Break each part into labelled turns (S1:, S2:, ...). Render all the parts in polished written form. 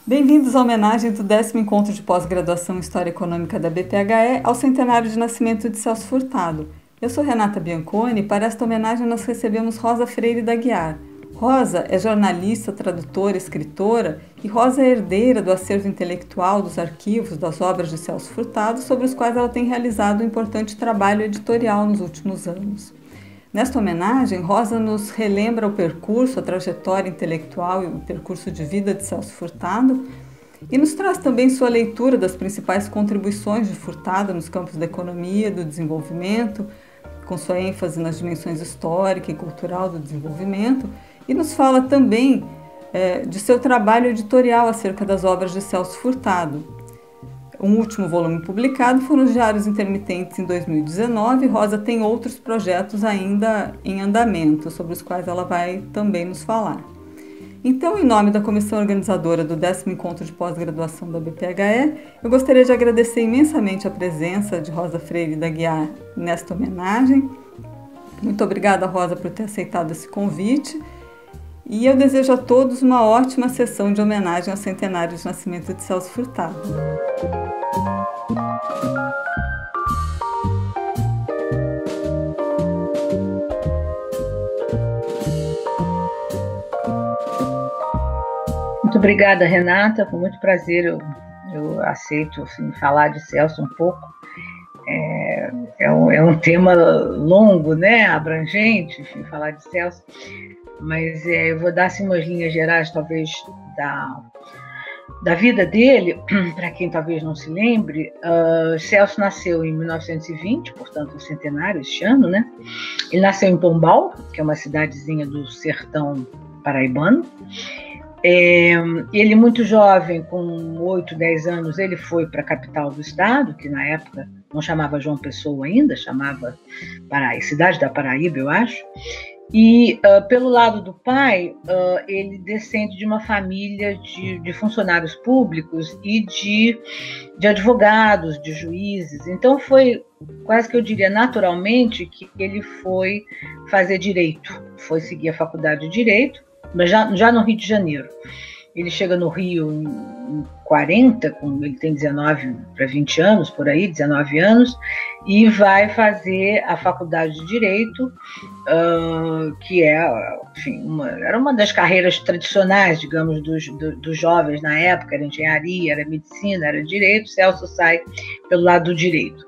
S1: Bem-vindos à homenagem do 10º Encontro de Pós-Graduação em História Econômica da BPHE ao centenário de nascimento de Celso Furtado. Eu sou Renata Bianconi e para esta homenagem nós recebemos Rosa Freire da Guiar. Rosa é jornalista, tradutora, escritora e Rosa é herdeira do acervo intelectual dos arquivos das obras de Celso Furtado, sobre os quais ela tem realizado um importante trabalho editorial nos últimos anos. Nesta homenagem, Rosa nos relembra o percurso, a trajetória intelectual e o percurso de vida de Celso Furtado e nos traz também sua leitura das principais contribuições de Furtado nos campos da economia, do desenvolvimento, com sua ênfase nas dimensões histórica e cultural do desenvolvimento, e nos fala também de seu trabalho editorial acerca das obras de Celso Furtado. Um último volume publicado foram os Diários Intermitentes em 2019. Rosa tem outros projetos ainda em andamento, sobre os quais ela vai também nos falar. Então, em nome da comissão organizadora do 10º Encontro de Pós-Graduação da BPHE, eu gostaria de agradecer imensamente a presença de Rosa Freire da Guiar nesta homenagem. Muito obrigada, Rosa, por ter aceitado esse convite. E eu desejo a todos uma ótima sessão de homenagem ao centenário de nascimento de Celso Furtado.
S2: Muito obrigada, Renata, com muito prazer eu aceito assim, falar de Celso um pouco. É um tema longo, né, abrangente, enfim, falar de Celso, mas eu vou dar assim, umas linhas gerais, talvez, da vida dele, para quem talvez não se lembre. Celso nasceu em 1920, portanto, o centenário este ano, né? Ele nasceu em Pombal, que é uma cidadezinha do sertão paraibano. Ele, muito jovem, com 8, 10 anos, ele foi para a capital do estado, que na época não chamava João Pessoa ainda, chamava Cidade da Paraíba, eu acho. E, pelo lado do pai, ele descende de uma família de funcionários públicos e de advogados, de juízes. Então, foi quase que eu diria naturalmente que ele foi fazer direito, foi seguir a faculdade de direito, mas já no Rio de Janeiro. Ele chega no Rio em 40, ele tem 19 para 20 anos, por aí, 19 anos, e vai fazer a faculdade de Direito, que enfim, era uma das carreiras tradicionais, digamos, dos jovens na época. Era engenharia, era medicina, era direito. Celso sai pelo lado do direito.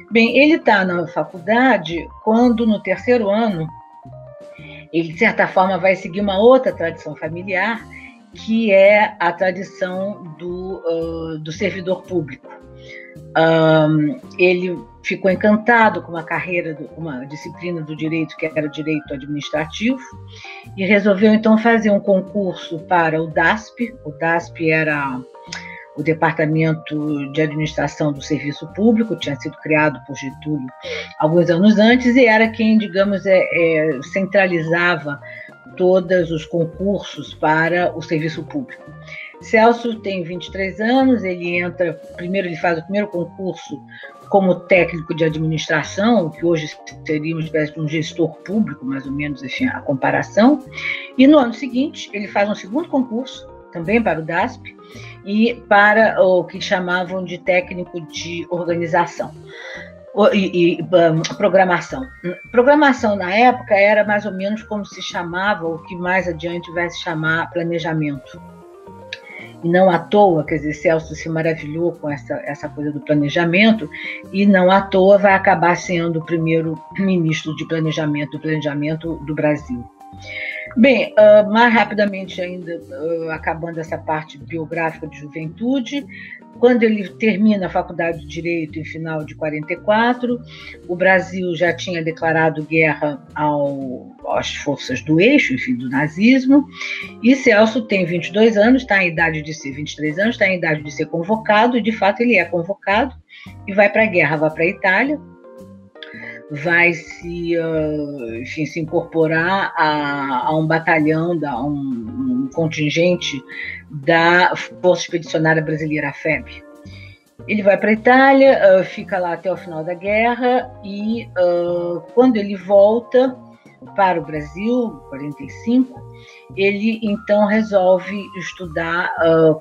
S2: Bem, ele está na faculdade quando, no terceiro ano, ele, de certa forma, vai seguir uma outra tradição familiar, que é a tradição do servidor público. Ele ficou encantado com uma carreira, uma disciplina do direito, que era direito administrativo, e resolveu, então, fazer um concurso para o DASP. O DASP era o Departamento de Administração do Serviço Público, tinha sido criado por Getúlio alguns anos antes, e era quem, digamos, centralizava todos os concursos para o serviço público. Celso tem 23 anos, ele faz o primeiro concurso como técnico de administração, que hoje seria uma espécie de um gestor público, mais ou menos, enfim, a comparação, e no ano seguinte ele faz um segundo concurso, também para o DASP, e para o que chamavam de técnico de organização. Programação. Programação, na época, era mais ou menos como se chamava, o que mais adiante vai se chamar planejamento. E não à toa, quer dizer, Celso se maravilhou com essa coisa do planejamento, e não à toa vai acabar sendo o primeiro ministro de planejamento do Brasil. Bem, mais rapidamente ainda, acabando essa parte biográfica de juventude, quando ele termina a faculdade de Direito em final de 44, o Brasil já tinha declarado guerra às forças do eixo, enfim, do nazismo, e Celso tem 22 anos, está em idade de ser 23 anos, está em idade de ser convocado, e de fato ele é convocado e vai para a guerra, vai para a Itália, vai se incorporar a um batalhão, a um contingente da Força Expedicionária Brasileira, a FEB. Ele vai para a Itália, fica lá até o final da guerra, e quando ele volta, para o Brasil, em 45, ele então resolve estudar,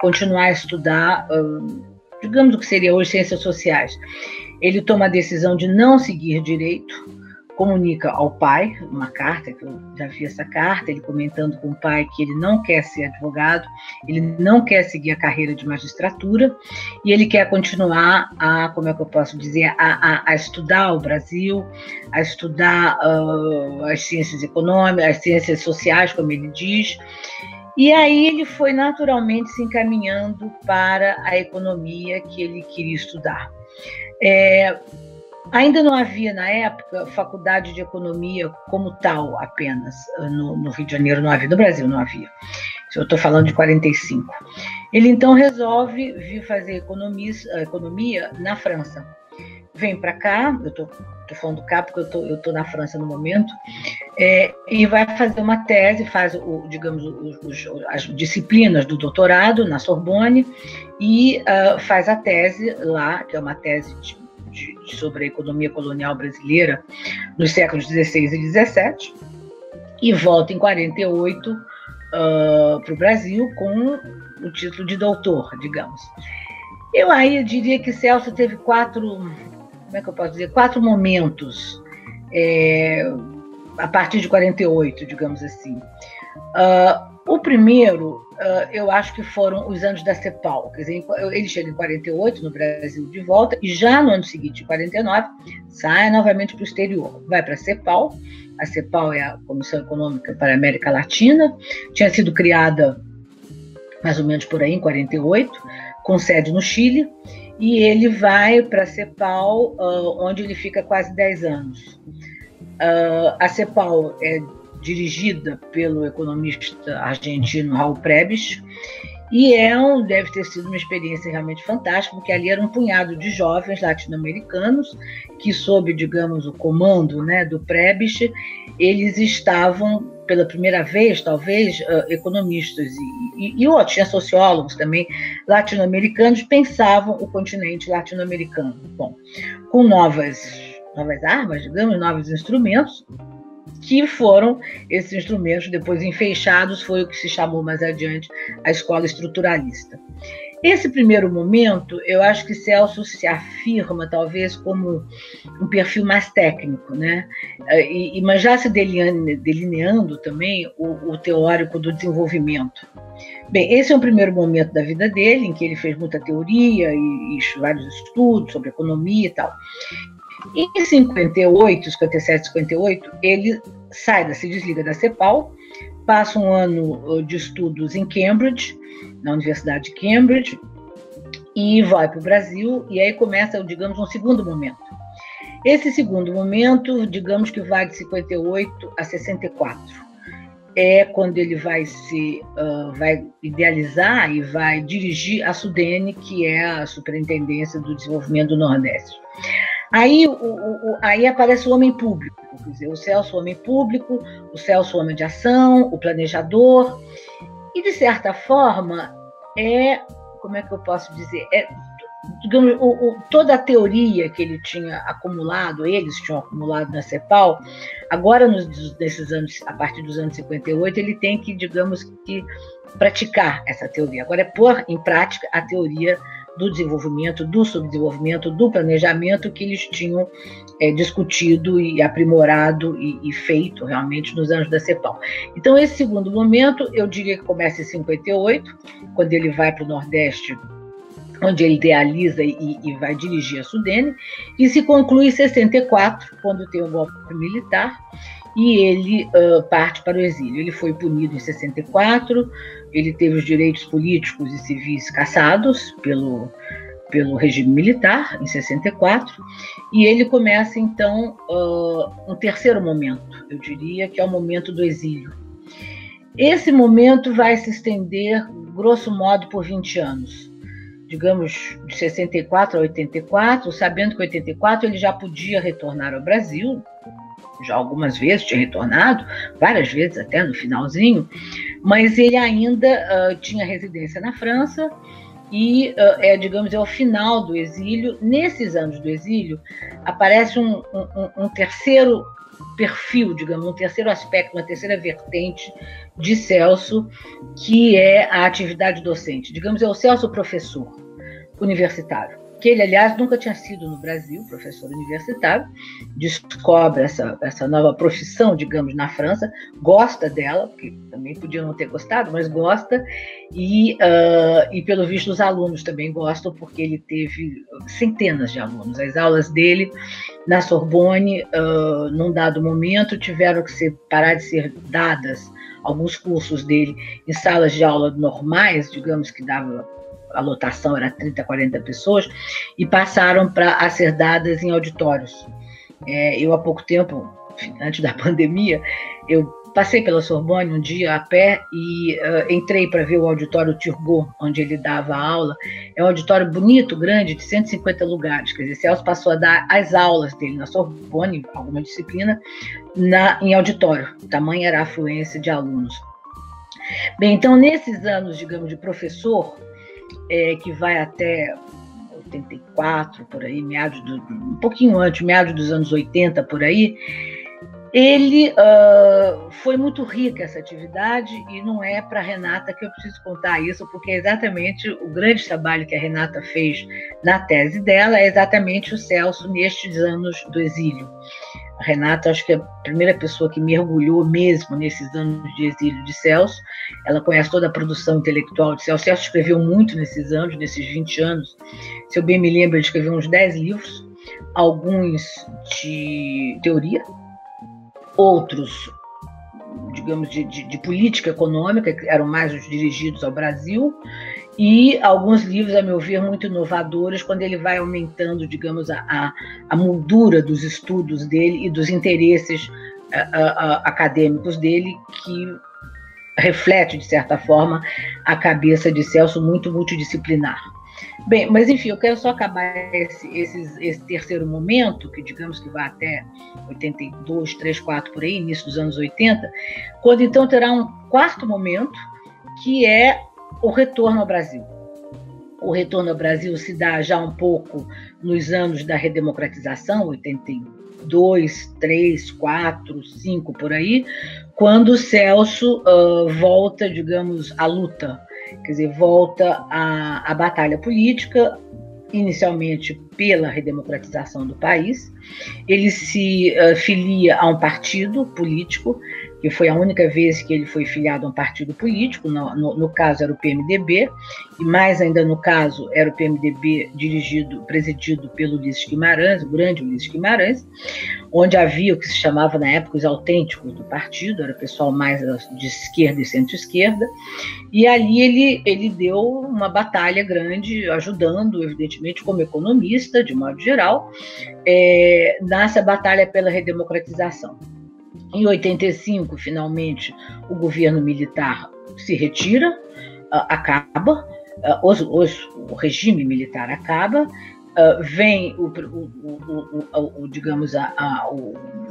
S2: continuar a estudar, digamos o que seria hoje ciências sociais. Ele toma a decisão de não seguir direito, comunica ao pai, uma carta, que eu já vi essa carta, ele comentando com o pai que ele não quer ser advogado, ele não quer seguir a carreira de magistratura, e ele quer continuar a, como é que eu posso dizer, a estudar o Brasil, a estudar as ciências econômicas, as ciências sociais, como ele diz. E aí ele foi naturalmente se encaminhando para a economia que ele queria estudar. Ainda não havia, na época, faculdade de economia como tal apenas. No Rio de Janeiro não havia, no Brasil não havia. Eu estou falando de 45. Ele então resolve vir fazer economia na França. Vem para cá, eu estou falando cá porque eu estou na França no momento, e vai fazer uma tese, faz, digamos, as disciplinas do doutorado na Sorbonne e faz a tese lá, que é uma tese sobre a economia colonial brasileira nos séculos XVI e XVII, e volta em 48 para o Brasil com o título de doutor, digamos. Eu aí diria que Celso teve quatro momentos a partir de 48, digamos assim. O primeiro, eu acho que foram os anos da CEPAL. Quer dizer, ele chega em 48 no Brasil de volta e já no ano seguinte, em 49, sai novamente para o exterior. Vai para a CEPAL. A CEPAL é a Comissão Econômica para a América Latina. Tinha sido criada mais ou menos por aí, em 48, com sede no Chile. E ele vai para a CEPAL, onde ele fica quase 10 anos. A CEPAL é dirigida pelo economista argentino Raul Prebisch, e deve ter sido uma experiência realmente fantástica, porque ali era um punhado de jovens latino-americanos que, sob, digamos, o comando, né, do Prebisch, eles estavam, pela primeira vez, talvez, economistas e outros, tinha sociólogos também latino-americanos, pensavam o continente latino-americano. Bom, com novas armas, digamos, novos instrumentos, que foram esses instrumentos depois enfeixados, foi o que se chamou mais adiante a escola estruturalista. Esse primeiro momento, eu acho que Celso se afirma talvez como um perfil mais técnico, né? Mas já se delineando também o teórico do desenvolvimento. Bem, esse é o primeiro momento da vida dele, em que ele fez muita teoria e vários estudos sobre economia e tal. Em 57, 58, ele se desliga da CEPAL, passa um ano de estudos em Cambridge, na Universidade de Cambridge, e vai para o Brasil, e aí começa, digamos, um segundo momento. Esse segundo momento, digamos que vai de 58 a 64. É quando ele vai idealizar e vai dirigir a SUDENE, que é a Superintendência do Desenvolvimento do Nordeste. Aí aparece o homem público, quer dizer, o Celso homem público, o Celso homem de ação, o planejador, e de certa forma como é que eu posso dizer, digamos, toda a teoria que eles tinham acumulado na CEPAL, agora nesses anos, a partir dos anos 58, ele tem que, digamos, que praticar essa teoria. Agora é pôr em prática a teoria do desenvolvimento, do subdesenvolvimento, do planejamento que eles tinham discutido e aprimorado e feito realmente nos anos da CEPAL. Então, esse segundo momento, eu diria que começa em 58, quando ele vai para o Nordeste, onde ele idealiza e vai dirigir a SUDENE, e se conclui em 64, quando tem o golpe militar, e ele parte para o exílio. Ele foi punido em 64, ele teve os direitos políticos e civis cassados pelo regime militar, em 64, e ele começa, então, um terceiro momento, eu diria, que é o momento do exílio. Esse momento vai se estender, grosso modo, por 20 anos. Digamos, de 64 a 84, sabendo que em 84 ele já podia retornar ao Brasil, já algumas vezes tinha retornado, várias vezes até no finalzinho, mas ele ainda tinha residência na França e, digamos, é o final do exílio. Nesses anos do exílio, aparece um terceiro perfil, digamos, um terceiro aspecto, uma terceira vertente de Celso, que é a atividade docente. Digamos, é o Celso professor universitário, que ele, aliás, nunca tinha sido no Brasil professor universitário, descobre essa nova profissão, digamos, na França, gosta dela, porque também podia não ter gostado, mas gosta, e pelo visto os alunos também gostam, porque ele teve centenas de alunos. As aulas dele na Sorbonne, num dado momento, tiveram que parar de ser dadas, alguns cursos dele, em salas de aula normais, digamos, que dava... a lotação era 30, 40 pessoas, e passaram a ser dadas em auditórios. Eu, há pouco tempo, antes da pandemia, eu passei pela Sorbonne um dia a pé e entrei para ver o auditório Turgot, onde ele dava a aula. É um auditório bonito, grande, de 150 lugares. Quer dizer, Celso passou a dar as aulas dele na Sorbonne, alguma disciplina, em auditório. Tamanha era a afluência de alunos. Bem, então, nesses anos, digamos, de professor, que vai até 84, por aí, um pouquinho antes, meados dos anos 80, por aí, ele foi muito rica essa atividade, e não é para a Renata que eu preciso contar isso, porque é exatamente o grande trabalho que a Renata fez na tese dela, é exatamente o Celso nestes anos do exílio. A Renata, acho que é a primeira pessoa que mergulhou mesmo nesses anos de exílio de Celso. Ela conhece toda a produção intelectual de Celso. Celso escreveu muito nesses anos, nesses 20 anos. Se eu bem me lembro, ele escreveu uns 10 livros, alguns de teoria, outros, digamos, de política econômica, que eram mais os dirigidos ao Brasil, e alguns livros, a meu ver, muito inovadores, quando ele vai aumentando, digamos, a moldura dos estudos dele e dos interesses acadêmicos dele, que reflete, de certa forma, a cabeça de Celso muito multidisciplinar. Bem, mas enfim, eu quero só acabar esse terceiro momento, que digamos que vai até 82, 3, 4, por aí, início dos anos 80, quando então terá um quarto momento, que é o retorno ao Brasil. O retorno ao Brasil se dá já um pouco nos anos da redemocratização, 82, 3, 4, 5, por aí, quando Celso volta, digamos, à luta, quer dizer, volta à batalha política, inicialmente pela redemocratização do país. Ele se filia a um partido político, que foi a única vez que ele foi filiado a um partido político, no caso era o PMDB, e mais ainda no caso era o PMDB presidido pelo Ulisses Guimarães, o grande Ulisses Guimarães, onde havia o que se chamava na época os autênticos do partido, era o pessoal mais de esquerda e centro-esquerda, e ali ele deu uma batalha grande, ajudando, evidentemente, como economista, de modo geral, nessa batalha pela redemocratização. Em 85, finalmente, o governo militar se retira, acaba, o regime militar acaba, vem digamos,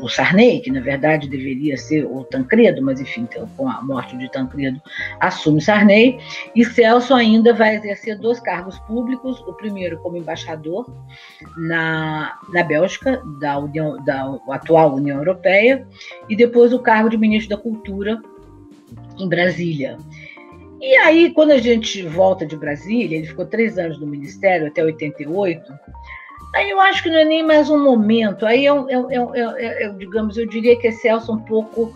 S2: o Sarney, que na verdade deveria ser o Tancredo, mas enfim, com a morte de Tancredo, assume Sarney, e Celso ainda vai exercer 2 cargos públicos, o primeiro como embaixador na Bélgica, da atual União Europeia, e depois o cargo de ministro da Cultura em Brasília. E aí, quando a gente volta de Brasília, ele ficou 3 anos no Ministério, até 88, aí eu acho que não é nem mais um momento, aí digamos, eu diria que é Celso um pouco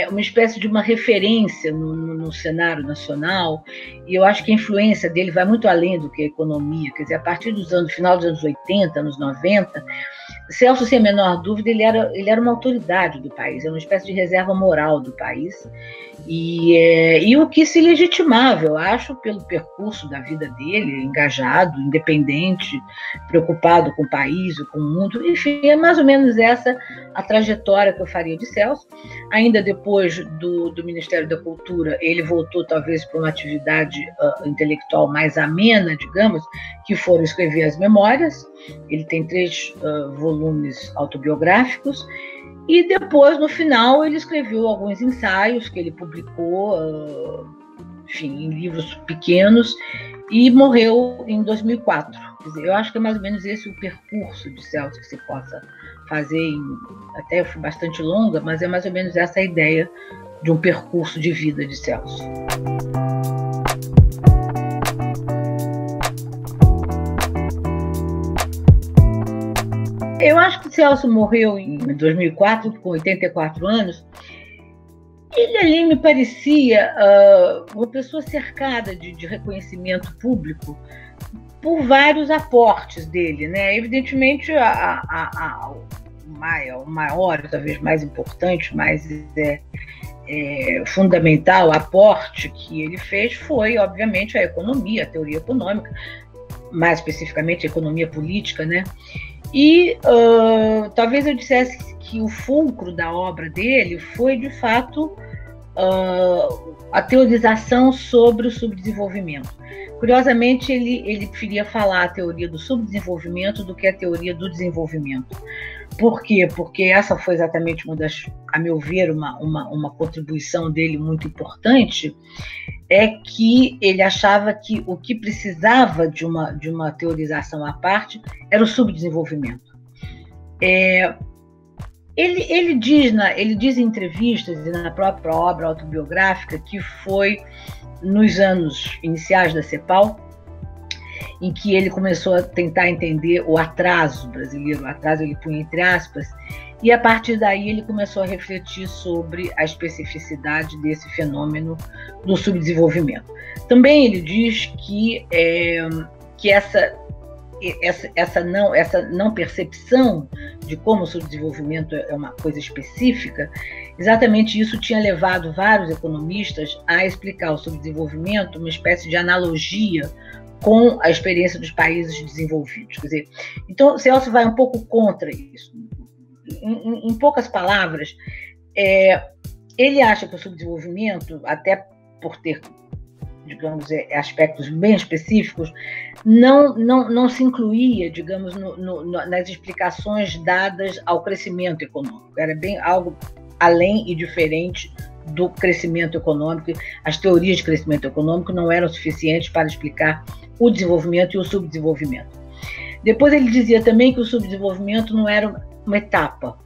S2: uma espécie de uma referência no cenário nacional, e eu acho que a influência dele vai muito além do que a economia, quer dizer, a partir final dos anos 80, anos 90, Celso, sem a menor dúvida, ele era uma autoridade do país, era uma espécie de reserva moral do país, e o que se legitimava, eu acho, pelo percurso da vida dele, engajado, independente, preocupado com o país, com o mundo, enfim, é mais ou menos essa a trajetória que eu faria de Celso. Ainda depois do Ministério da Cultura, ele voltou talvez para uma atividade intelectual mais amena, digamos, que foram escrever as memórias. Ele tem 3 volumes autobiográficos, e depois, no final, ele escreveu alguns ensaios que ele publicou, enfim, em livros pequenos, e morreu em 2004. Quer dizer, eu acho que é mais ou menos esse o percurso de Celso que se possa fazer, até foi bastante longa, mas é mais ou menos essa a ideia de um percurso de vida de Celso. Eu acho que Celso morreu em 2004, com 84 anos. Ele ali me parecia uma pessoa cercada de reconhecimento público por vários aportes dele, né? Evidentemente, o maior, talvez mais importante, mais fundamental aporte que ele fez foi, obviamente, a economia, a teoria econômica, mais especificamente a economia política, né? E talvez eu dissesse que o fulcro da obra dele foi, de fato, a teorização sobre o subdesenvolvimento. Curiosamente, ele preferia falar a teoria do subdesenvolvimento do que a teoria do desenvolvimento. Por quê? Porque essa foi exatamente uma das, a meu ver, uma contribuição dele muito importante, é que ele achava que o que precisava de uma teorização à parte era o subdesenvolvimento. Ele diz em entrevistas e na própria obra autobiográfica que foi nos anos iniciais da CEPAL em que ele começou a tentar entender o atraso brasileiro, o atraso ele punha entre aspas, e a partir daí ele começou a refletir sobre a especificidade desse fenômeno do subdesenvolvimento. Também ele diz que essa não percepção de como o subdesenvolvimento é uma coisa específica, exatamente isso tinha levado vários economistas a explicar o subdesenvolvimento uma espécie de analogia com a experiência dos países desenvolvidos. Quer dizer, então, Celso vai um pouco contra isso. Em poucas palavras, ele acha que o subdesenvolvimento, até por ter, digamos, aspectos bem específicos, não se incluía, digamos, nas explicações dadas ao crescimento econômico. Era bem algo além e diferente do crescimento econômico. As teorias de crescimento econômico não eram suficientes para explicar o desenvolvimento e o subdesenvolvimento. Depois ele dizia também que o subdesenvolvimento não era uma etapa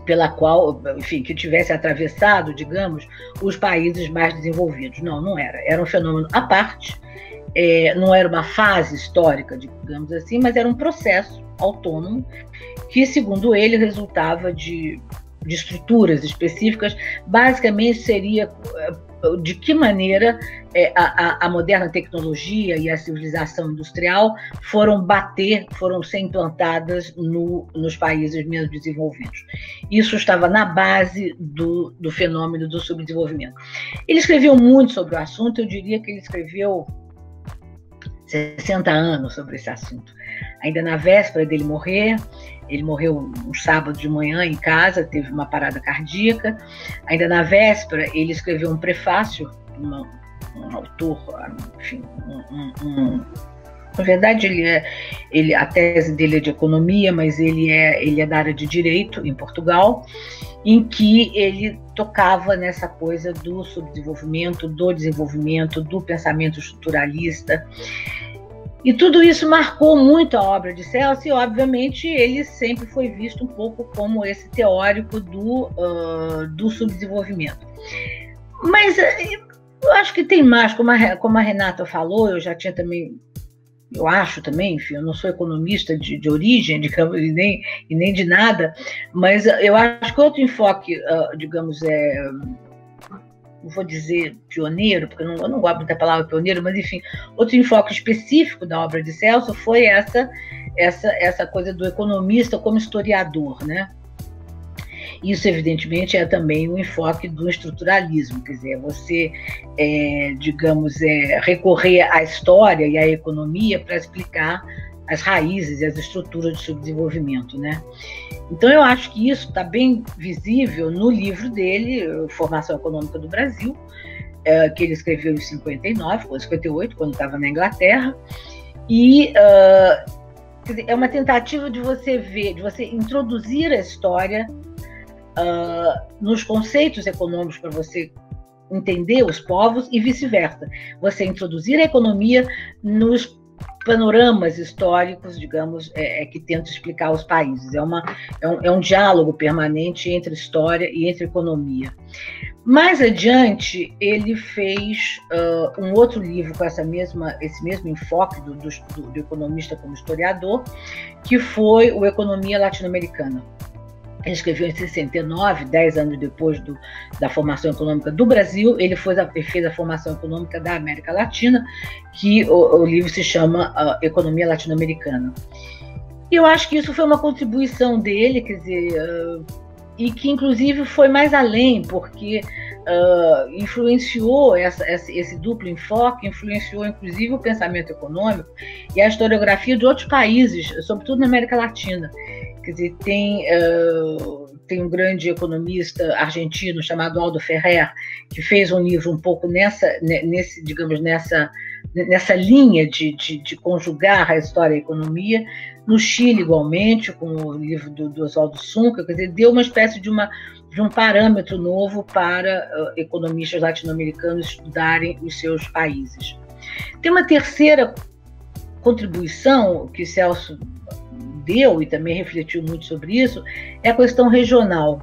S2: pela qual, enfim, que tivesse atravessado, digamos, os países mais desenvolvidos. Não era. Era um fenômeno à parte, não era uma fase histórica, digamos assim, mas era um processo autônomo que, segundo ele, resultava de estruturas específicas. Basicamente seria de que maneira a moderna tecnologia e a civilização industrial foram ser implantadas nos países menos desenvolvidos. Isso estava na base do fenômeno do subdesenvolvimento. Ele escreveu muito sobre o assunto, eu diria que ele escreveu 60 anos sobre esse assunto. Ainda na véspera dele morrer, ele morreu um sábado de manhã em casa, teve uma parada cardíaca. Ainda na véspera, ele escreveu um prefácio, um autor, enfim, na verdade, a tese dele é de economia, mas ele é da área de direito em Portugal, em que ele tocava nessa coisa do subdesenvolvimento, do desenvolvimento, do pensamento estruturalista. E tudo isso marcou muito a obra de Celso e, obviamente, ele sempre foi visto um pouco como esse teórico do subdesenvolvimento. Mas eu acho que tem mais, como a Renata falou, eu já tinha também, eu acho também, enfim, eu não sou economista de origem, digamos, e nem de nada, mas eu acho que outro enfoque, digamos, não vou dizer pioneiro, porque eu não gosto da palavra pioneiro, mas enfim, outro enfoque específico da obra de Celso foi essa coisa do economista como historiador, né? Isso, evidentemente, é também um enfoque do estruturalismo, quer dizer, você, digamos, recorrer à história e à economia para explicar as raízes e as estruturas de subdesenvolvimento, né? Então, eu acho que isso está bem visível no livro dele, Formação Econômica do Brasil, que ele escreveu em 59, ou 58, quando estava na Inglaterra, e quer dizer, é uma tentativa de você introduzir a história nos conceitos econômicos para você entender os povos e vice-versa. Você introduzir a economia nos panoramas históricos, digamos, que tentam explicar os países. É um diálogo permanente entre história e entre economia. Mais adiante, ele fez um outro livro com esse mesmo enfoque do economista como historiador, que foi o Economia Latino-Americana. Ele escreveu em 69, 10 anos depois da formação econômica do Brasil. Ele fez a formação econômica da América Latina, que o livro se chama Economia Latino-Americana. E eu acho que isso foi uma contribuição dele, quer dizer, e que inclusive foi mais além, porque influenciou esse duplo enfoque, influenciou inclusive o pensamento econômico e a historiografia de outros países, sobretudo na América Latina. Quer dizer, tem um grande economista argentino chamado Aldo Ferrer, que fez um livro um pouco nessa linha de conjugar a história e a economia. No Chile, igualmente, com o livro do Oswaldo Sunca, quer dizer, deu uma espécie de um parâmetro novo para economistas latino-americanos estudarem os seus países. Tem uma terceira contribuição que Celso deu, e também refletiu muito sobre isso, é a questão regional.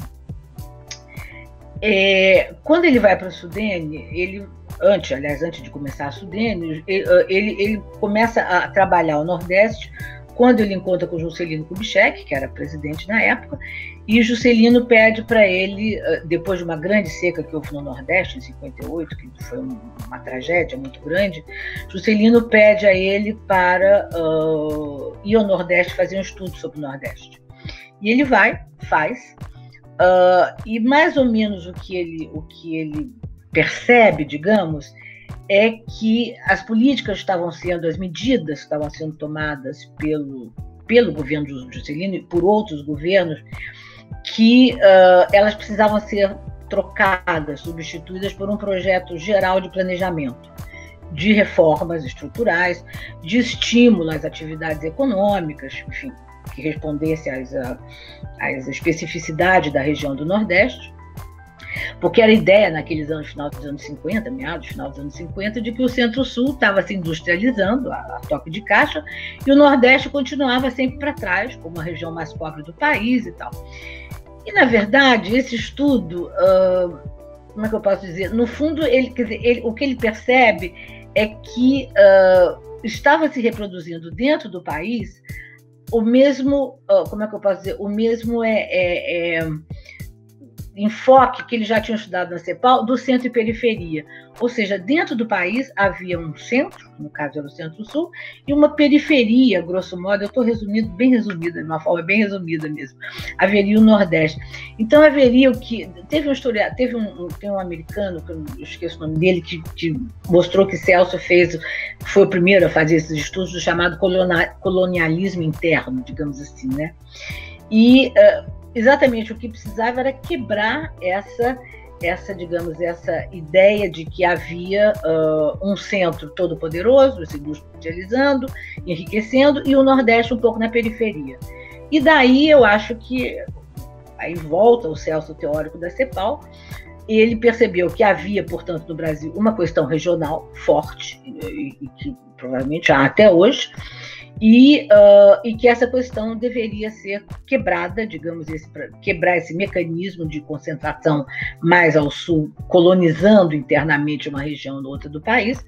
S2: Quando ele vai para a Sudene, antes de começar a Sudene, ele começa a trabalhar o Nordeste, quando ele encontra com Juscelino Kubitschek, que era presidente na época, e Juscelino pede para ele, depois de uma grande seca que houve no Nordeste, em 58, que foi uma tragédia muito grande, Juscelino pede a ele para ir ao Nordeste fazer um estudo sobre o Nordeste. E ele faz, e mais ou menos o que ele percebe, digamos, é que as medidas que estavam sendo tomadas pelo governo de Juscelino e por outros governos, que elas precisavam ser trocadas, substituídas por um projeto geral de planejamento, de reformas estruturais, de estímulo às atividades econômicas, enfim, que respondesse às especificidades da região do Nordeste. Porque era a ideia naqueles anos, final dos anos 50, de que o Centro-Sul estava se industrializando, a toque de caixa, e o Nordeste continuava sempre para trás, como a região mais pobre do país e tal. E, na verdade, esse estudo, como é que eu posso dizer? No fundo, o que ele percebe é que estava se reproduzindo dentro do país o mesmo, como é que eu posso dizer? O mesmo enfoque que ele já tinha estudado na CEPAL, do centro e periferia. Ou seja, dentro do país havia um centro, no caso era o Centro-Sul, e uma periferia, grosso modo, eu estou bem resumida, de uma forma bem resumida mesmo, haveria o Nordeste. Então haveria o que... Tem um americano, que eu esqueço o nome dele, que mostrou que Celso foi o primeiro a fazer esses estudos do chamado colonialismo interno, digamos assim, né? E exatamente o que precisava era quebrar essa ideia de que havia um centro todo poderoso, se industrializando, enriquecendo, e o Nordeste um pouco na periferia. E daí eu acho que, aí volta o Celso teórico da CEPAL, ele percebeu que havia, portanto, no Brasil uma questão regional forte, e que provavelmente há até hoje, e que essa questão deveria ser quebrada, digamos, quebrar esse mecanismo de concentração mais ao sul, colonizando internamente uma região ou outra do país,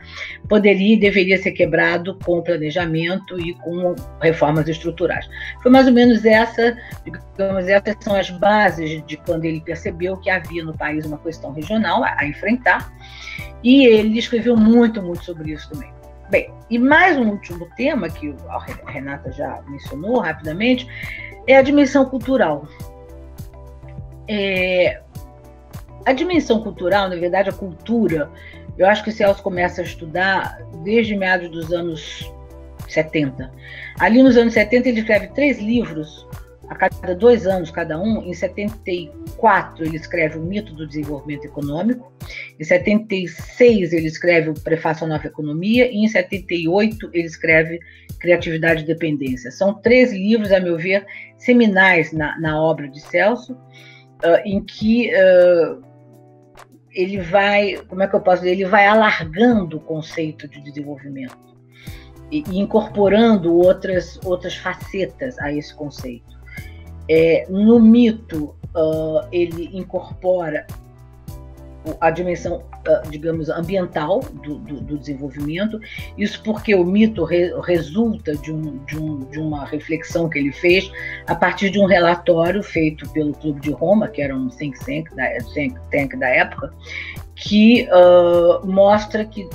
S2: poderia e deveria ser quebrado com planejamento e com reformas estruturais. Foi mais ou menos essas são as bases de quando ele percebeu que havia no país uma questão regional a enfrentar, e ele escreveu muito, muito sobre isso também. Bem, e mais um último tema que a Renata já mencionou rapidamente é a dimensão cultural. A dimensão cultural, na verdade, a cultura, eu acho que o Celso começa a estudar desde meados dos anos 70. Ali nos anos 70 ele escreve 3 livros, a cada 2 anos cada um. Em 74 ele escreve o Mito do Desenvolvimento Econômico, em 76 ele escreve o Prefácio à Nova Economia, e em 78 ele escreve Criatividade e Dependência. São 3 livros, a meu ver, seminais na obra de Celso, em que ele vai, como é que eu posso dizer, ele vai alargando o conceito de desenvolvimento. e incorporando outras facetas a esse conceito. No mito, ele incorpora a dimensão, digamos, ambiental do desenvolvimento. Isso porque o mito resulta de uma reflexão que ele fez a partir de um relatório feito pelo Clube de Roma, que era um think tank da época, que mostra que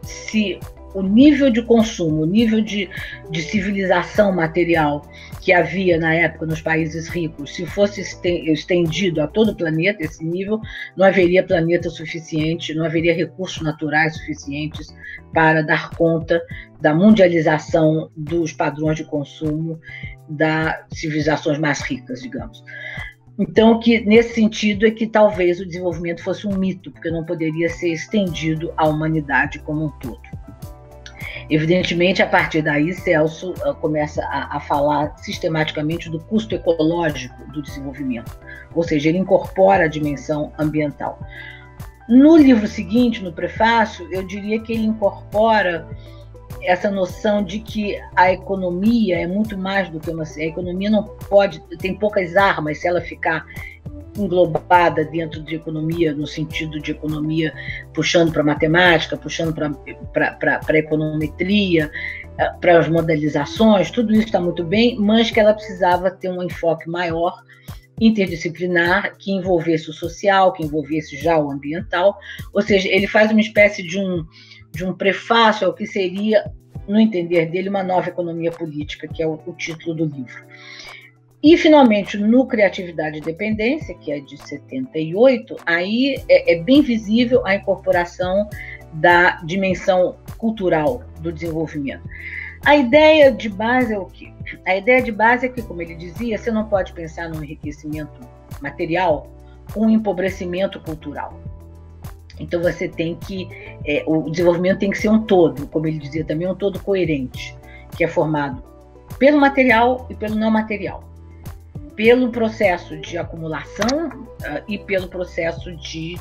S2: se o nível de consumo, o nível de civilização material que havia na época nos países ricos, se fosse estendido a todo o planeta, esse nível, não haveria planeta suficiente, não haveria recursos naturais suficientes para dar conta da mundialização dos padrões de consumo das civilizações mais ricas, digamos. Então, que nesse sentido é que talvez o desenvolvimento fosse um mito, porque não poderia ser estendido à humanidade como um todo. Evidentemente, a partir daí, Celso começa a falar sistematicamente do custo ecológico do desenvolvimento, ou seja, ele incorpora a dimensão ambiental. No livro seguinte, no prefácio, eu diria que ele incorpora essa noção de que a economia é muito mais do que a economia não pode, tem poucas armas se ela ficar englobada dentro de economia, no sentido de economia puxando para matemática, puxando para a econometria, para as modelizações, tudo isso está muito bem, mas que ela precisava ter um enfoque maior, interdisciplinar, que envolvesse o social, que envolvesse já o ambiental, ou seja, ele faz uma espécie de um prefácio ao que seria, no entender dele, uma nova economia política, que é o título do livro. E, finalmente, no Criatividade e Dependência, que é de 78, aí é bem visível a incorporação da dimensão cultural do desenvolvimento. A ideia de base é o quê? A ideia de base é que, como ele dizia, você não pode pensar no enriquecimento material com um empobrecimento cultural. Então, você tem que... o desenvolvimento tem que ser um todo, como ele dizia também, um todo coerente, que é formado pelo material e pelo não material, pelo processo de acumulação e pelo processo de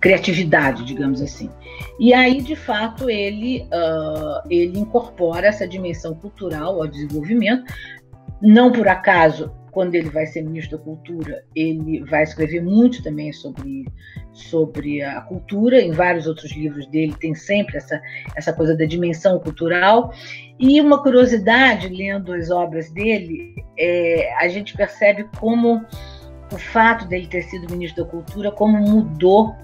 S2: criatividade, digamos assim. E aí, de fato, ele incorpora essa dimensão cultural ao desenvolvimento. Não por acaso, quando ele vai ser ministro da Cultura, ele vai escrever muito também sobre a cultura. Em vários outros livros dele tem sempre essa coisa da dimensão cultural. E uma curiosidade, lendo as obras dele, a gente percebe como o fato dele ter sido ministro da Cultura, como mudou,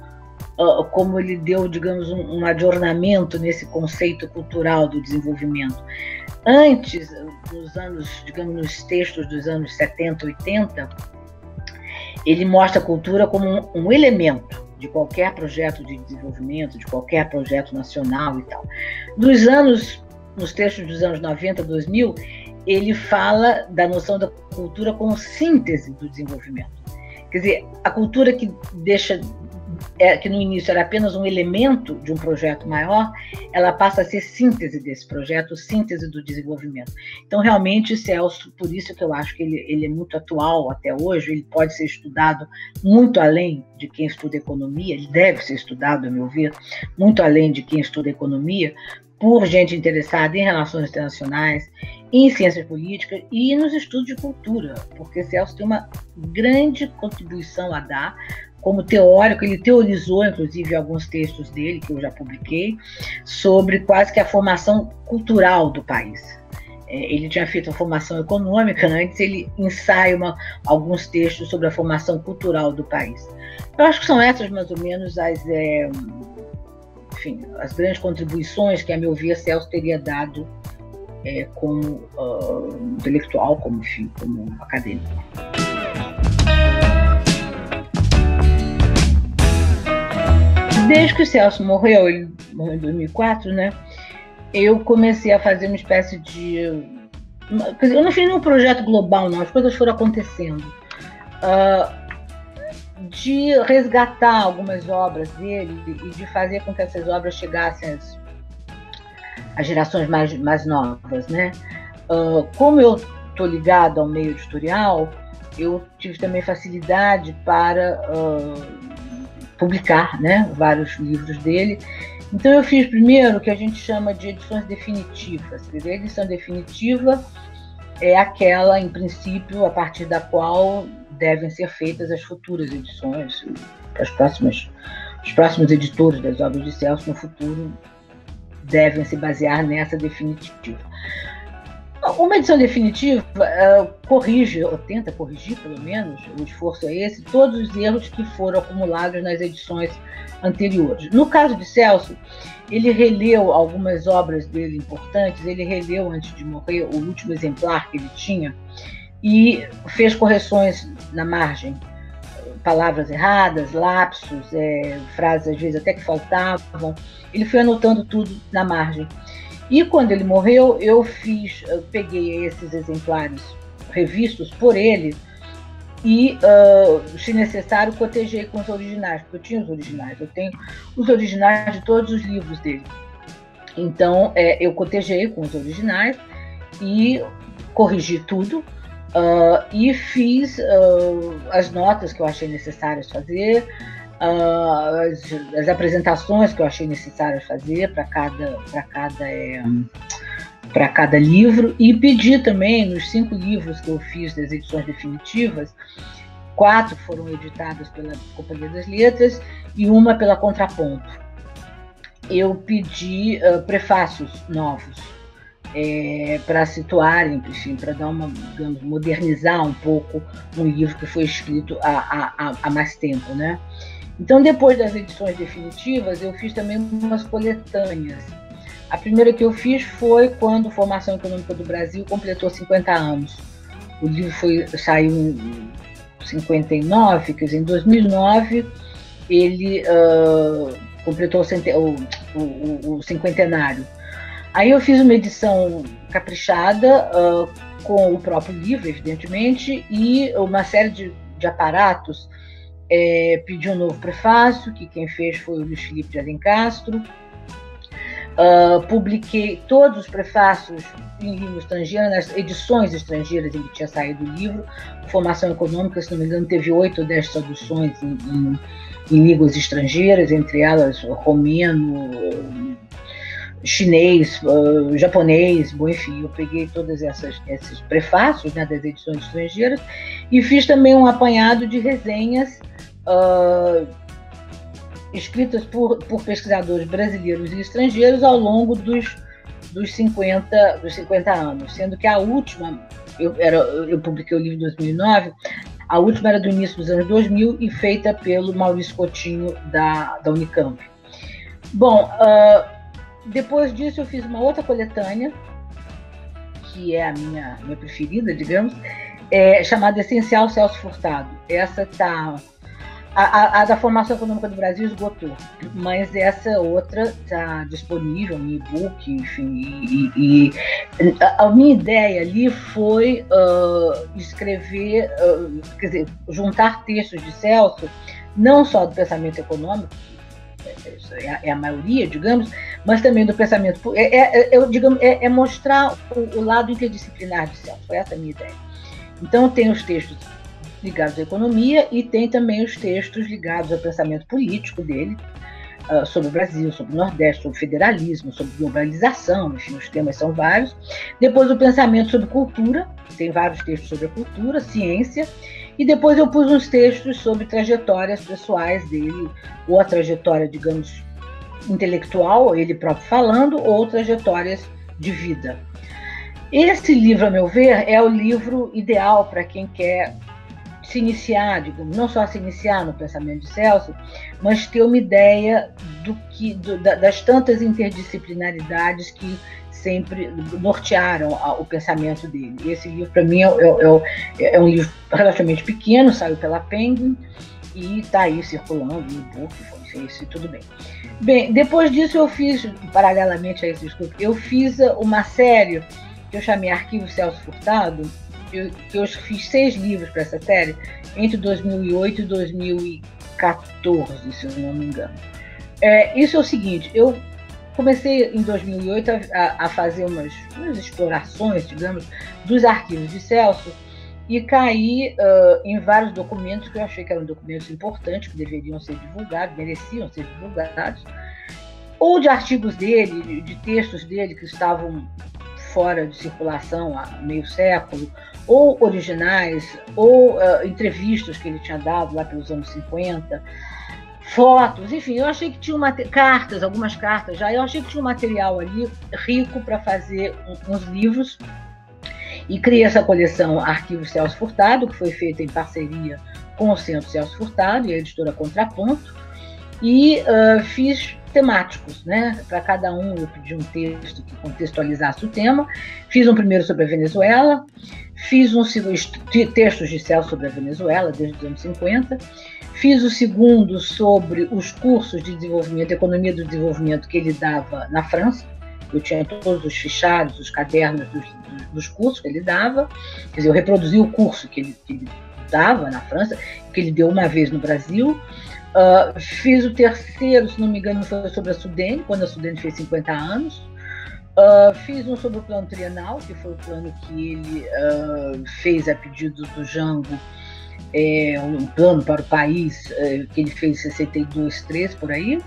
S2: como ele deu, digamos, um adornamento nesse conceito cultural do desenvolvimento. Antes, nos anos, digamos, nos textos dos anos 70, 80, ele mostra a cultura como um elemento de qualquer projeto de desenvolvimento, de qualquer projeto nacional e tal. Nos textos dos anos 90, 2000, ele fala da noção da cultura como síntese do desenvolvimento. Quer dizer, a cultura que no início era apenas um elemento de um projeto maior, ela passa a ser síntese desse projeto, síntese do desenvolvimento. Então, realmente, Celso, por isso que eu acho que ele é muito atual até hoje, ele pode ser estudado muito além de quem estuda economia, ele deve ser estudado, a meu ver, muito além de quem estuda economia, por gente interessada em relações internacionais, em ciências políticas e nos estudos de cultura, porque Celso tem uma grande contribuição a dar como teórico. Ele teorizou, inclusive, alguns textos dele, que eu já publiquei, sobre quase que a formação cultural do país. Ele tinha feito a formação econômica, antes ele ensaia alguns textos sobre a formação cultural do país. Eu acho que são essas, mais ou menos, as grandes contribuições que, a meu ver, Celso teria dado como intelectual, como acadêmico. Desde que o Celso morreu, ele morreu em 2004, né? Eu comecei a fazer uma espécie de... Eu não fiz nenhum projeto global, não. As coisas foram acontecendo. De resgatar algumas obras dele e de fazer com que essas obras chegassem às gerações mais novas, né? Como eu estou ligado ao meio editorial, eu tive também facilidade para publicar, né, vários livros dele, Então eu fiz primeiro o que a gente chama de edições definitivas. Quer dizer, a edição definitiva é aquela, em princípio, a partir da qual devem ser feitas as futuras edições, os próximos editores das obras de Celso no futuro devem se basear nessa definitiva. Uma edição definitiva corrige, ou tenta corrigir, pelo menos, o esforço é esse, todos os erros que foram acumulados nas edições anteriores. No caso de Celso, ele releu algumas obras dele importantes, ele releu, antes de morrer, o último exemplar que ele tinha e fez correções na margem. Palavras erradas, lapsos, frases às vezes até que faltavam. Ele foi anotando tudo na margem. E quando ele morreu, eu peguei esses exemplares revistos por ele e, se necessário, cotejei com os originais, porque eu tinha os originais, eu tenho os originais de todos os livros dele. Então, eu cotejei com os originais e corrigi tudo, e fiz as notas que eu achei necessárias fazer, as apresentações que eu achei necessárias fazer para cada livro, e pedi também, nos 5 livros que eu fiz das edições definitivas, 4 foram editadas pela Companhia das Letras e uma pela Contraponto. Eu pedi prefácios novos para situarem, enfim, para dar modernizar um pouco um livro que foi escrito há mais tempo, né? Então, depois das edições definitivas, eu fiz também umas coletâneas. A primeira que eu fiz foi quando Formação Econômica do Brasil completou 50 anos. O livro saiu em 59, quer dizer, em 2009 ele completou o cinquentenário. Aí eu fiz uma edição caprichada, com o próprio livro, evidentemente, e uma série de aparatos. Pedi um novo prefácio, que quem fez foi o Luiz Felipe de Alencastro. Publiquei todos os prefácios em língua estrangeira, nas edições estrangeiras em que tinha saído o livro. Formação Econômica, se não me engano, teve 8 ou 10 traduções em línguas estrangeiras, entre elas romeno, chinês, japonês, bom, enfim, eu peguei todos esses prefácios, né, das edições estrangeiras, e fiz também um apanhado de resenhas escritas por pesquisadores brasileiros e estrangeiros ao longo dos 50 anos, sendo que a última, eu publiquei o livro em 2009, a última era do início dos anos 2000 e feita pelo Maurício Coutinho, da Unicamp. Bom, depois disso eu fiz uma outra coletânea, que é a minha preferida, digamos, chamada Essencial Celso Furtado. Essa está... A da Formação Econômica do Brasil esgotou, mas essa outra está disponível em e-book, enfim, e a minha ideia ali foi escrever, quer dizer, juntar textos de Celso, não só do pensamento econômico, é a maioria, digamos, mas também do pensamento, mostrar o lado interdisciplinar de Celso. Foi essa a minha ideia. Então tem os textos ligados à economia e tem também os textos ligados ao pensamento político dele, sobre o Brasil, sobre o Nordeste, sobre federalismo, sobre globalização, enfim, os temas são vários. Depois o pensamento sobre cultura, tem vários textos sobre a cultura, ciência, e depois eu pus uns textos sobre trajetórias pessoais dele, ou a trajetória, digamos, intelectual, ele próprio falando, ou trajetórias de vida. Esse livro, a meu ver, é o livro ideal para quem quer se iniciar, digamos, não só se iniciar no pensamento de Celso, mas ter uma ideia das tantas interdisciplinaridades que sempre nortearam o pensamento dele. E esse livro, para mim, é um livro relativamente pequeno, saiu pela Penguin e está aí circulando no e-book, isso e tudo bem. Bem, depois disso eu fiz, paralelamente a isso, eu fiz uma série que eu chamei Arquivo Celso Furtado, que eu fiz 6 livros para essa série, entre 2008 e 2014, se eu não me engano. Isso é o seguinte, eu comecei em 2008 a fazer umas explorações, digamos, dos arquivos de Celso e caí em vários documentos que eu achei que eram documentos importantes, que deveriam ser divulgados, mereciam ser divulgados, ou de artigos dele, de textos dele que estavam fora de circulação há meio século, ou originais, ou entrevistas que ele tinha dado lá pelos anos 50, fotos, enfim, eu achei que tinha cartas, algumas cartas já, eu achei que tinha um material ali rico para fazer uns livros, e criei essa coleção Arquivo Celso Furtado, que foi feita em parceria com o Centro Celso Furtado e a editora Contraponto, e fiz temáticos, né? Para cada um eu pedi um texto que contextualizasse o tema. Fiz um primeiro sobre a Venezuela, fiz textos de Celso sobre a Venezuela desde os anos 50, fiz o segundo sobre os cursos de desenvolvimento, economia do desenvolvimento que ele dava na França. Eu tinha todos os fichários, os cadernos dos cursos que ele dava, quer dizer, eu reproduzi o curso que ele dava na França, que ele deu uma vez no Brasil. Fiz o terceiro, se não me engano, foi sobre a Sudene, quando a Sudene fez 50 anos. Fiz um sobre o plano trienal, que foi o plano que ele fez a pedido do Jango, um plano para o país, que ele fez em 62, 3, por aí.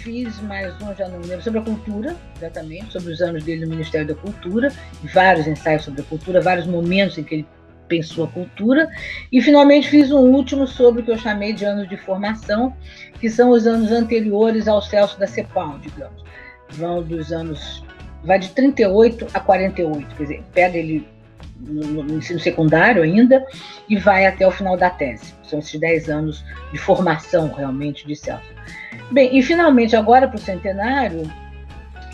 S2: Fiz mais um, já não me lembro, sobre a cultura, exatamente, sobre os anos dele no Ministério da Cultura, vários ensaios sobre a cultura, vários momentos em que ele pensou a cultura, e finalmente fiz um último sobre o que eu chamei de anos de formação, que são os anos anteriores ao Celso da CEPAL, digamos. Vai de 38 a 48, quer dizer, pega ele no ensino secundário ainda e vai até o final da tese. São esses 10 anos de formação realmente de Celso. Bem, e finalmente agora para o centenário,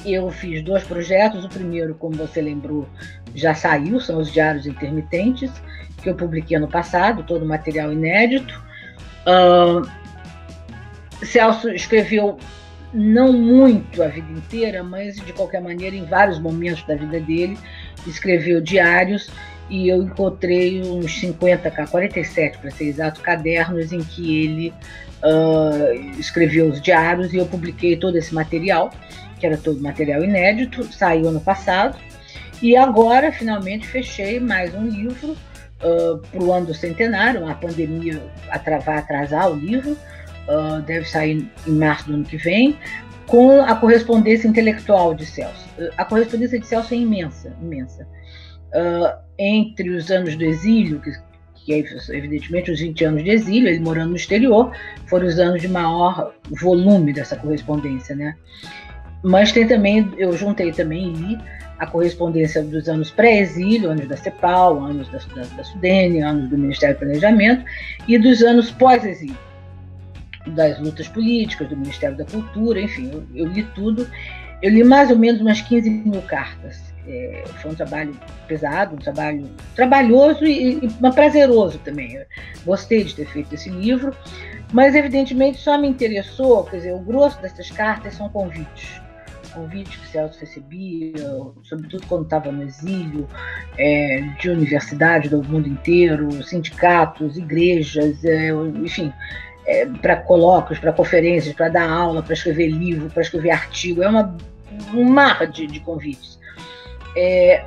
S2: eu fiz 2 projetos. O primeiro, como você lembrou, já saiu, são os Diários Intermitentes, que eu publiquei ano passado, todo material inédito. Celso escreveu não muito a vida inteira, mas de qualquer maneira, em vários momentos da vida dele, escreveu diários, e eu encontrei uns 47, para ser exato, cadernos em que ele escreveu os diários, e eu publiquei todo esse material, que era todo material inédito, saiu ano passado, e agora, finalmente, fechei mais um livro para o ano do centenário. A pandemia vai atrasar o livro, deve sair em março do ano que vem, com a correspondência intelectual de Celso. A correspondência de Celso é imensa, imensa. Entre os anos do exílio, que é evidentemente os 20 anos de exílio, ele morando no exterior, foram os anos de maior volume dessa correspondência, né? Mas eu juntei também e li a correspondência dos anos pré-exílio, anos da CEPAL, anos da Sudene, anos do Ministério do Planejamento, e dos anos pós-exílio, das lutas políticas, do Ministério da Cultura, enfim, eu li tudo. Eu li mais ou menos umas 15 mil cartas. Foi um trabalho pesado, um trabalho trabalhoso mas prazeroso também. Eu gostei de ter feito esse livro, mas evidentemente só me interessou, quer dizer, o grosso dessas cartas são convites que Celso recebia, sobretudo quando estava no exílio, de universidades do mundo inteiro, sindicatos, igrejas, enfim, para colóquios, para conferências, para dar aula, para escrever livro, para escrever artigo. É um mar de convites.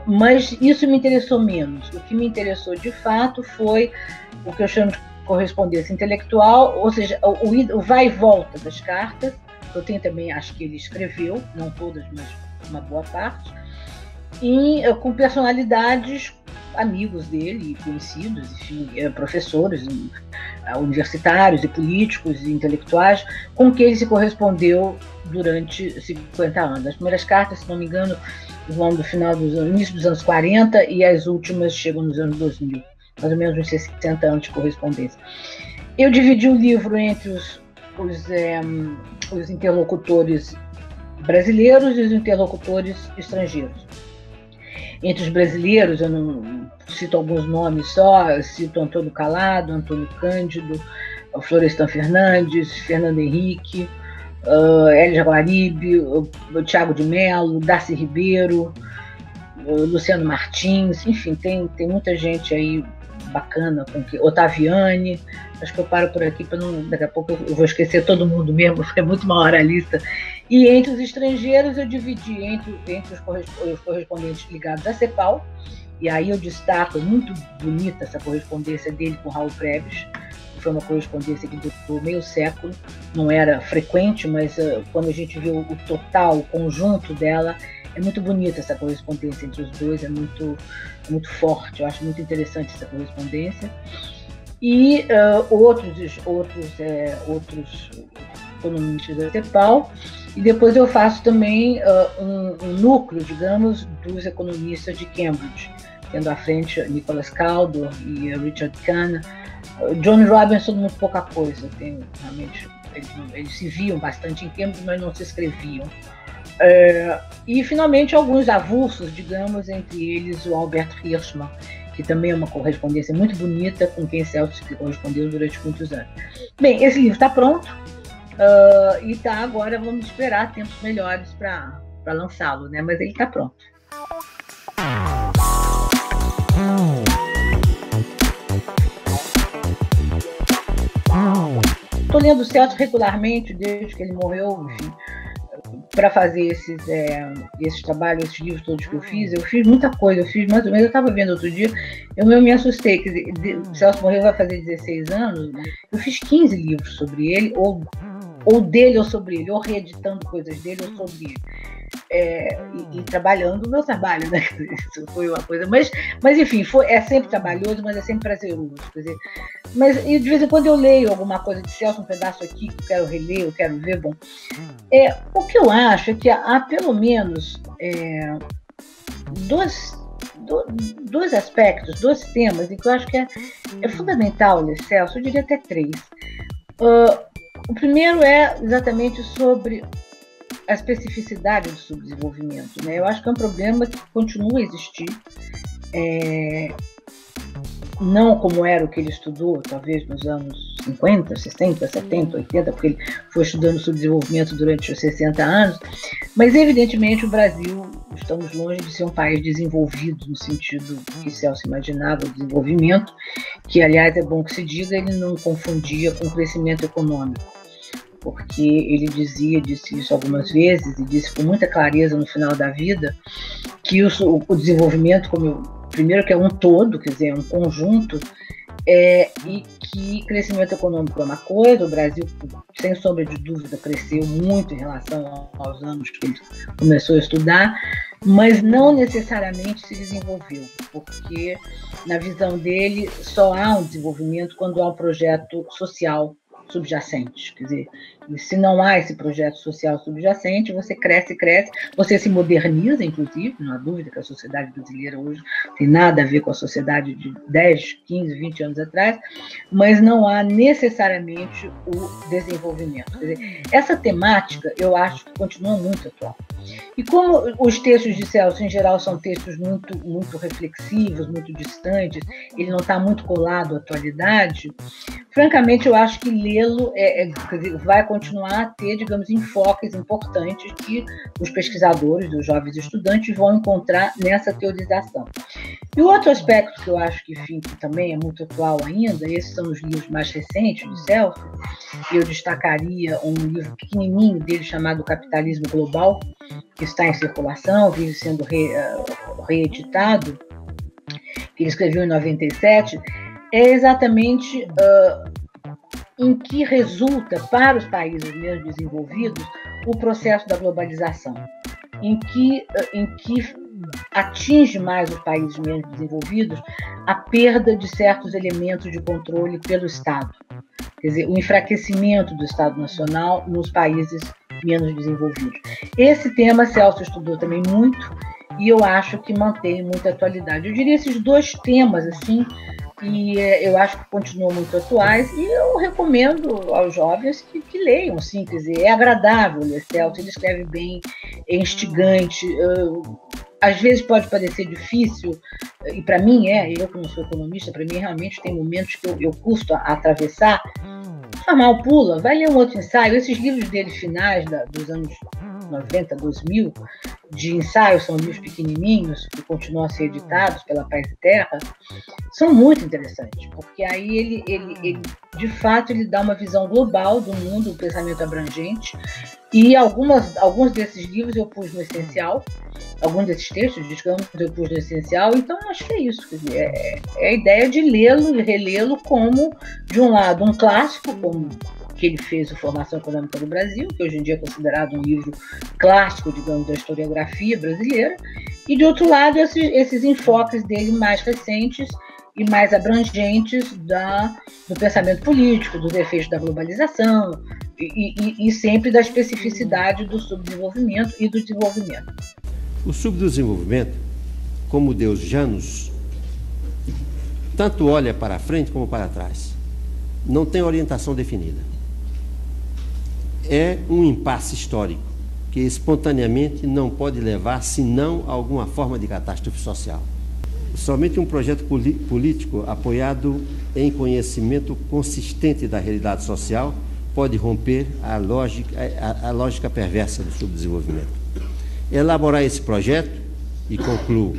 S2: Mas isso me interessou menos. O que me interessou de fato foi o que eu chamo de correspondência intelectual, ou seja, o vai e volta das cartas. Eu tenho também, acho que ele escreveu, não todas, mas uma boa parte, e com personalidades, amigos dele, conhecidos, enfim, professores universitários e políticos e intelectuais, com quem ele se correspondeu durante 50 anos. As primeiras cartas, se não me engano, vão do início dos anos 40 e as últimas chegam nos anos 2000, mais ou menos uns 60 anos de correspondência. Eu dividi o livro entre os interlocutores brasileiros e os interlocutores estrangeiros. Entre os brasileiros, eu não cito alguns nomes só, eu cito Antônio Calado, Antônio Cândido, Florestan Fernandes, Fernando Henrique, Hélio Jaguaribe, Tiago de Mello, Darcy Ribeiro, Luciano Martins, enfim, tem muita gente aí bacana, Otaviani. Acho que eu paro por aqui, para não, daqui a pouco eu vou esquecer todo mundo mesmo, é muito maior a lista. E entre os estrangeiros eu dividi entre os correspondentes ligados à CEPAL, e aí eu destaco, muito bonita essa correspondência dele com Raul Preves, foi uma correspondência que durou meio século, não era frequente, mas quando a gente vê o total, o conjunto dela, é muito bonita essa correspondência entre os dois, é muito forte, eu acho muito interessante essa correspondência. E outros economistas da CEPAL, e depois eu faço também um núcleo, digamos, dos economistas de Cambridge, tendo à frente Nicholas Caldor e Richard Kahn. John Robinson, muito pouca coisa, realmente, eles se viam bastante em Cambridge, mas não se escreviam. E, finalmente, alguns avulsos, digamos, entre eles o Albert Hirschman, que também é uma correspondência muito bonita, com quem Celso correspondeu durante muitos anos. Bem, esse livro está pronto, e agora vamos esperar tempos melhores para lançá-lo, né? Mas ele está pronto. Estou lendo o Celso regularmente, desde que ele morreu, enfim, para fazer esses trabalhos, esses livros todos que eu fiz muita coisa, eu fiz mais ou menos, eu estava vendo outro dia, eu me assustei, quer dizer, o Celso morreu, vai fazer 16 anos, eu fiz 15 livros sobre ele, ou dele ou sobre ele, ou reeditando coisas dele ou sobre ele. E trabalhando o meu trabalho, né? Isso foi uma coisa, mas enfim, é sempre trabalhoso, mas é sempre prazeroso, quer dizer, e de vez em quando eu leio alguma coisa de Celso, um pedaço aqui que eu quero reler, eu quero ver, bom, o que eu acho é que há pelo menos dois aspectos, dois temas em que eu acho que é fundamental ler Celso, eu diria até 3. O primeiro é exatamente sobre a especificidade do subdesenvolvimento, né? Eu acho que é um problema que continua a existir, não como era o que ele estudou, talvez nos anos 50, 60, 70, 80, porque ele foi estudando subdesenvolvimento durante os 60 anos, mas evidentemente o Brasil, estamos longe de ser um país desenvolvido no sentido que Celso imaginava o desenvolvimento, que aliás é bom que se diga, ele não confundia com crescimento econômico, porque ele disse isso algumas vezes e disse com muita clareza no final da vida que o desenvolvimento, primeiro que é um todo, quer dizer, é um conjunto, e que crescimento econômico é uma coisa, o Brasil, sem sombra de dúvida, cresceu muito em relação aos anos que ele começou a estudar, mas não necessariamente se desenvolveu, porque na visão dele só há um desenvolvimento quando há um projeto social subjacente, quer dizer, se não há esse projeto social subjacente, você cresce, você se moderniza, inclusive, não há dúvida que a sociedade brasileira hoje tem nada a ver com a sociedade de 10, 15, 20 anos atrás, mas não há necessariamente o desenvolvimento. Quer dizer, essa temática, eu acho que continua muito atual. E como os textos de Celso, em geral, são textos muito, muito reflexivos, muito distantes, ele não está muito colado à atualidade, francamente, eu acho que lê-lo vai continuar a ter, digamos, enfoques importantes que os pesquisadores, os jovens estudantes, vão encontrar nessa teorização. E o outro aspecto que eu acho que, enfim, que também é muito atual ainda, esses são os livros mais recentes de Celso, eu destacaria um livro pequenininho dele chamado Capitalismo Global, que está em circulação, vive sendo reeditado, que ele escreveu em 97, é exatamente em que resulta para os países menos desenvolvidos o processo da globalização, em que atinge mais os países menos desenvolvidos a perda de certos elementos de controle pelo Estado, quer dizer, o enfraquecimento do Estado Nacional nos países menos desenvolvidos. Esse tema Celso estudou também muito e eu acho que mantém muita atualidade. Eu diria esses dois temas, assim, e eu acho que continuam muito atuais e eu recomendo aos jovens que leiam, sim, quer dizer, é agradável ler Celso, ele escreve bem, é instigante, às vezes pode parecer difícil, e para mim eu que não sou economista, para mim realmente tem momentos que eu custo a atravessar, mal pula, vai ler um outro ensaio, esses livros dele finais dos anos 1990, 2000, de ensaios, são livros pequenininhos, que continuam a ser editados pela Paz e Terra, são muito interessantes, porque aí ele de fato, ele dá uma visão global do mundo, um pensamento abrangente, e alguns desses livros eu pus no essencial, alguns desses textos, digamos, eu pus no essencial, então acho que é isso, quer dizer, é a ideia de lê-lo e relê-lo como, de um lado, um clássico, como que ele fez, o Formação Econômica do Brasil, que hoje em dia é considerado um livro clássico, digamos, da historiografia brasileira, e, de outro lado, esses enfoques dele mais recentes e mais abrangentes do pensamento político, dos efeitos da globalização e sempre da especificidade do subdesenvolvimento e do desenvolvimento.
S3: O subdesenvolvimento, como Deus Janus, tanto olha para frente como para trás. Não tem orientação definida. É um impasse histórico que espontaneamente não pode levar senão a alguma forma de catástrofe social. Somente um projeto político apoiado em conhecimento consistente da realidade social pode romper a lógica perversa do subdesenvolvimento. Elaborar esse projeto, e concluo,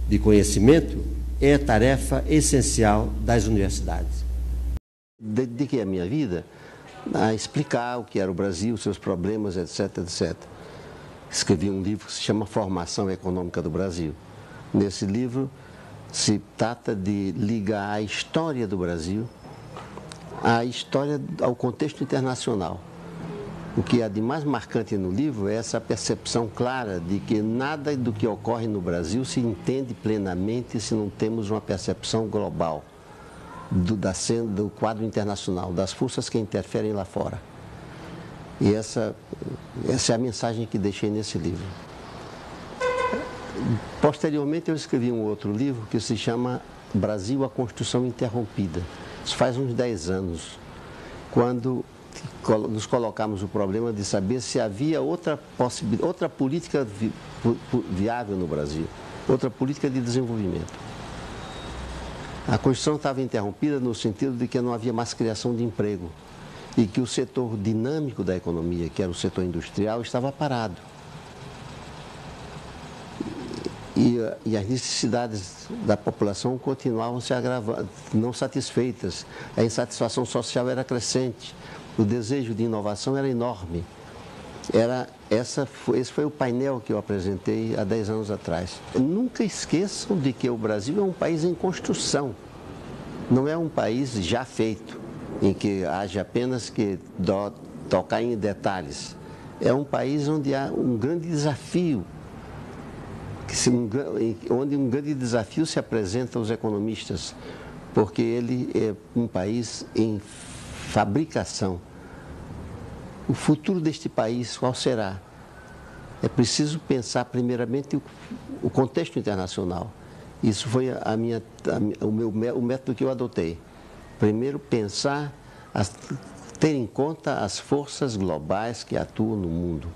S3: de conhecimento, é tarefa essencial das universidades. Dediquei a minha vida a explicar o que era o Brasil, seus problemas, etc, etc. Escrevi um livro que se chama Formação Econômica do Brasil. Nesse livro se trata de ligar a história do Brasil ao contexto internacional. O que há de mais marcante no livro é essa percepção clara de que nada do que ocorre no Brasil se entende plenamente se não temos uma percepção global do quadro internacional, das forças que interferem lá fora. E essa é a mensagem que deixei nesse livro. Posteriormente eu escrevi um outro livro que se chama Brasil, a Construção Interrompida. Isso faz uns 10 anos, quando nos colocamos o problema de saber se havia outra política viável no Brasil, outra política de desenvolvimento. A construção estava interrompida no sentido de que não havia mais criação de emprego e que o setor dinâmico da economia, que era o setor industrial, estava parado. E as necessidades da população continuavam se agravando, não satisfeitas. A insatisfação social era crescente, o desejo de inovação era enorme. Esse foi o painel que eu apresentei há 10 anos atrás. Nunca esqueçam de que o Brasil é um país em construção, não é um país já feito, em que haja apenas que tocar em detalhes. É um país onde há um grande desafio, onde um grande desafio se apresenta aos economistas, porque ele é um país em fabricação. O futuro deste país, qual será? É preciso pensar primeiramente o contexto internacional. Isso foi o método que eu adotei. Primeiro pensar, ter em conta as forças globais que atuam no mundo.